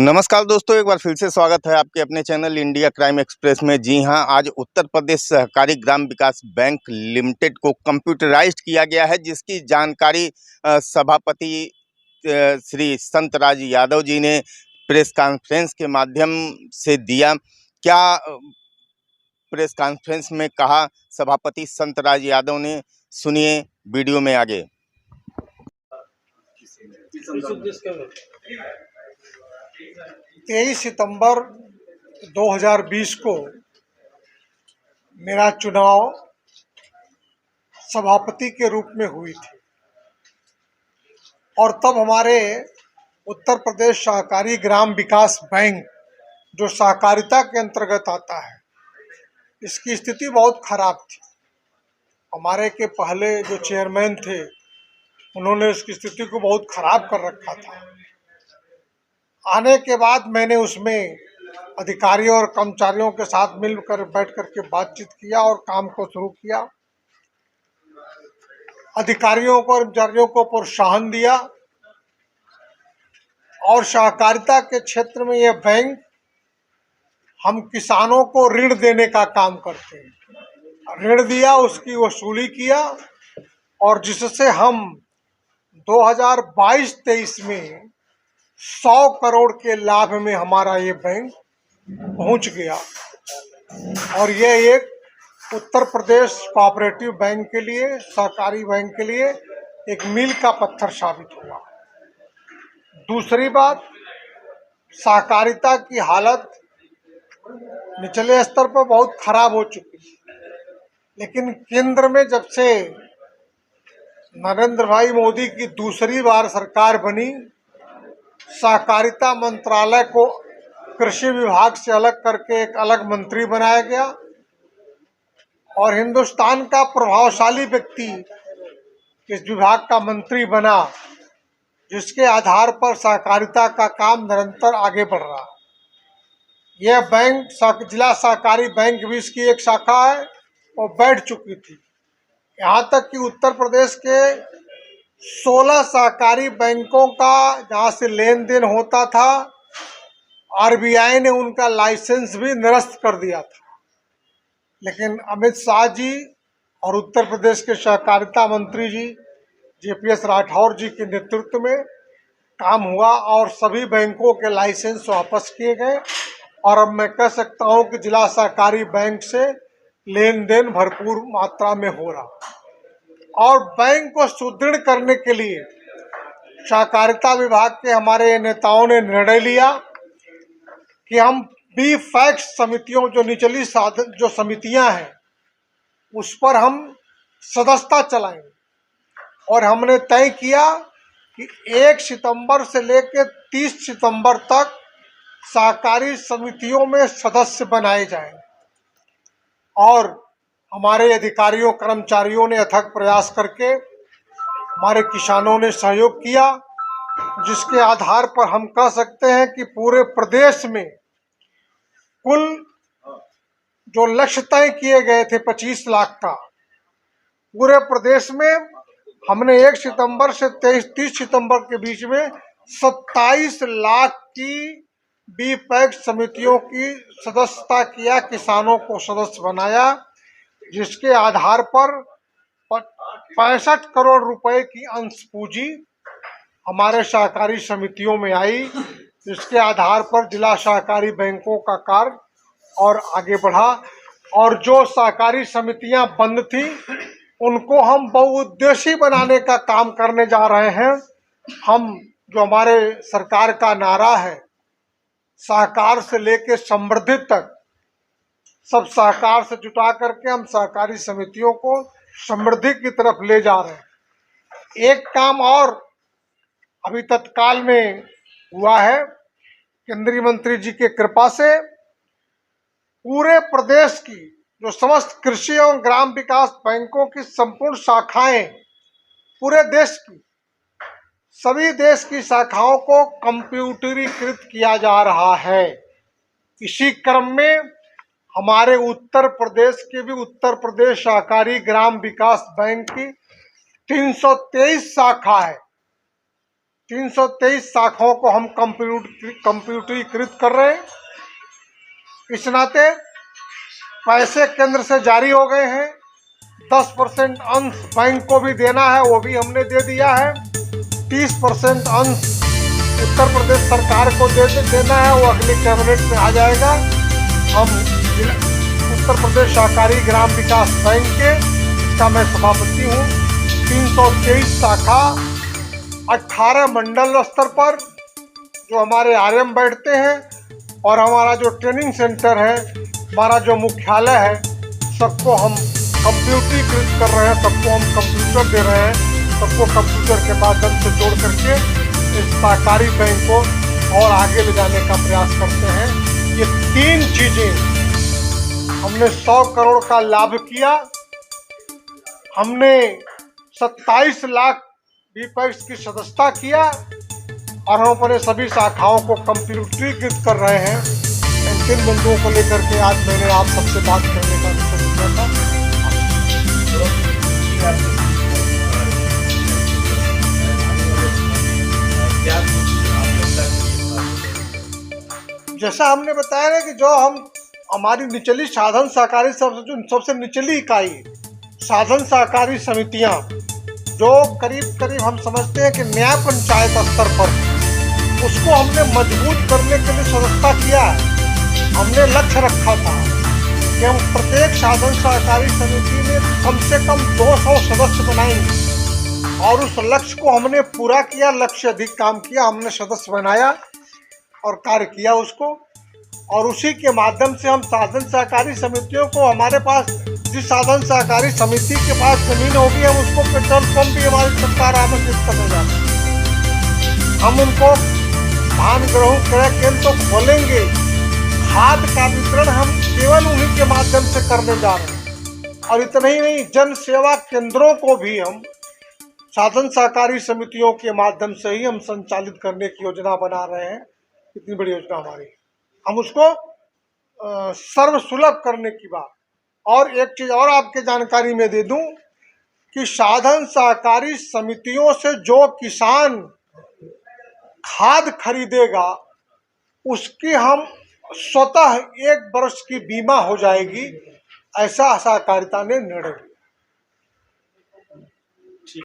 नमस्कार दोस्तों, एक बार फिर से स्वागत है आपके अपने चैनल इंडिया क्राइम एक्सप्रेस में। जी हां, आज उत्तर प्रदेश सहकारी ग्राम विकास बैंक लिमिटेड को कंप्यूटराइज्ड किया गया है, जिसकी जानकारी सभापति श्री संतराज यादव जी ने प्रेस कॉन्फ्रेंस के माध्यम से दिया। क्या प्रेस कॉन्फ्रेंस में कहा सभापति संतराज यादव ने, सुनिए वीडियो में आगे। 23 सितंबर 2020 को मेरा चुनाव सभापति के रूप में हुई थी और तब हमारे उत्तर प्रदेश सहकारी ग्राम विकास बैंक, जो सहकारिता के अंतर्गत आता है, इसकी स्थिति बहुत खराब थी। हमारे के पहले जो चेयरमैन थे, उन्होंने इसकी स्थिति को बहुत खराब कर रखा था। आने के बाद मैंने उसमें अधिकारियों और कर्मचारियों के साथ मिलकर बैठ करके बातचीत किया और काम को शुरू किया। अधिकारियों को कर्मचारियों को प्रोत्साहन दिया और सहकारिता के क्षेत्र में यह बैंक, हम किसानों को ऋण देने का काम करते हैं। ऋण दिया, उसकी वसूली किया और जिससे हम 2022-23 में 100 करोड़ के लाभ में हमारा ये बैंक पहुंच गया और ये एक उत्तर प्रदेश कोऑपरेटिव बैंक के लिए, सहकारी बैंक के लिए एक मील का पत्थर साबित हुआ। दूसरी बात, सहकारिता की हालत निचले स्तर पर बहुत खराब हो चुकी है, लेकिन केंद्र में जब से नरेंद्र भाई मोदी की दूसरी बार सरकार बनी, सहकारिता मंत्रालय को कृषि विभाग से अलग करके एक अलग मंत्री बनाया गया और हिंदुस्तान का प्रभावशाली व्यक्ति इस विभाग का मंत्री बना, जिसके आधार पर सहकारिता का काम निरंतर आगे बढ़ रहा है। यह बैंक जिला सहकारी बैंक भी इसकी एक शाखा है और बैठ चुकी थी। यहाँ तक कि उत्तर प्रदेश के 16 सहकारी बैंकों का जहाँ से लेन देन होता था, आरबीआई ने उनका लाइसेंस भी निरस्त कर दिया था। लेकिन अमित शाह जी और उत्तर प्रदेश के सहकारिता मंत्री जी जेपीएस राठौर जी के नेतृत्व में काम हुआ और सभी बैंकों के लाइसेंस वापस किए गए और अब मैं कह सकता हूं कि जिला सहकारी बैंक से लेन देन भरपूर मात्रा में हो रहा। और बैंक को सुदृढ़ करने के लिए सहकारिता विभाग के हमारे नेताओं ने निर्णय लिया कि हम बी फैक्स समितियों, जो निचली जो समितियां हैं, उस पर हम सदस्यता चलाएंगे और हमने तय किया कि 1 सितंबर से लेकर 30 सितंबर तक सहकारी समितियों में सदस्य बनाए जाएंगे। और हमारे अधिकारियों कर्मचारियों ने अथक प्रयास करके हमारे किसानों ने सहयोग किया, जिसके आधार पर हम कह सकते हैं कि पूरे प्रदेश में कुल जो लक्ष्य तय किए गए थे 25 लाख का, पूरे प्रदेश में हमने 1 सितंबर से 30 सितंबर के बीच में 27 लाख की बी पैक्स समितियों की सदस्यता किया, किसानों को सदस्य बनाया, जिसके आधार पर 65 करोड़ रुपए की अंश पूंजी हमारे सहकारी समितियों में आई, जिसके आधार पर जिला सहकारी बैंकों का कार्य और आगे बढ़ा। और जो सहकारी समितियां बंद थी, उनको हम बहुउद्देशीय बनाने का काम करने जा रहे हैं। हम, जो हमारे सरकार का नारा है, सहकार से लेकर समृद्धि तक, सब सहकार से जुटा करके हम सहकारी समितियों को समृद्धि की तरफ ले जा रहे हैं। एक काम और अभी तत्काल में हुआ है, केंद्रीय मंत्री जी के कृपा से पूरे प्रदेश की जो समस्त कृषि एवं ग्राम विकास बैंकों की संपूर्ण शाखाएं, पूरे देश की सभी देश की शाखाओं को कंप्यूटरीकृत किया जा रहा है। इसी क्रम में हमारे उत्तर प्रदेश के भी उत्तर प्रदेश सहकारी ग्राम विकास बैंक की 323 शाखा है। 323 शाखाओं को हम कंप्यूटरीकृत कर रहे हैं। इस नाते पैसे केंद्र से जारी हो गए हैं। 10% अंश बैंक को भी देना है, वो भी हमने दे दिया है। 30% अंश उत्तर प्रदेश सरकार को देना है, वो अगले कैबिनेट में आ जाएगा। हम उत्तर प्रदेश सहकारी ग्राम विकास बैंक के, इसका मैं सभापति हूँ। 323 शाखा, 18 मंडल स्तर पर जो हमारे आरएम बैठते हैं, और हमारा जो ट्रेनिंग सेंटर है, हमारा जो मुख्यालय है, सबको हम कंप्यूटरीकृत कर रहे हैं। सबको हम कंप्यूटर दे रहे हैं। सबको कंप्यूटर के माध्यम से जोड़ करके इस सहकारी बैंक को और आगे ले जाने का प्रयास करते हैं। ये 3 चीजें हमने 100 करोड़ का लाभ किया। हमने 27 लाख बीपैक्स की सदस्यता किया, और हम अपने सभी शाखाओं को कंप्यूटरीकृत कर रहे हैं। इन 3 बिंदुओं को लेकर के आज मैंने आप सबसे बात करने का विषय किया था। जैसा हमने बताया ना कि जो हमारी निचली साधन सहकारी सबसे निचली इकाई साधन सहकारी समितियां, जो करीब हम समझते हैं कि न्याय पंचायत स्तर पर, उसको हमने मजबूत करने के लिए सदस्यता किया है। हमने लक्ष्य रखा था कि हम प्रत्येक साधन सहकारी समिति में कम से कम 200 सदस्य बनाएंगे, और उस लक्ष्य को हमने पूरा किया। लक्ष्य अधिक काम किया, हमने सदस्य बनाया और कार्य किया उसको, और उसी के माध्यम से हम साधन सहकारी समितियों को, हमारे पास जिस साधन सहकारी समिति के पास जमीन होगी, हम उसको पेट्रोल पंप भी हमारी सरकार आमंत्रित करने जा रही है। हम उनको धान गेहूं क्रय केंद्र तो खोलेंगे। खाद का वितरण हम केवल उन्हीं के माध्यम से करने जा रहे हैं। और इतना ही नहीं, जन सेवा केंद्रों को भी हम साधन सहकारी समितियों के माध्यम से ही हम संचालित करने की योजना बना रहे हैं। इतनी बड़ी योजना हमारी, हम उसको सर्वसुलभ करने की बात। और एक चीज और आपके जानकारी में दे दूं कि साधन सहकारी समितियों से जो किसान खाद खरीदेगा, उसकी हम स्वतः 1 वर्ष की बीमा हो जाएगी। ऐसा सहकारिता ने निर्णय लिया।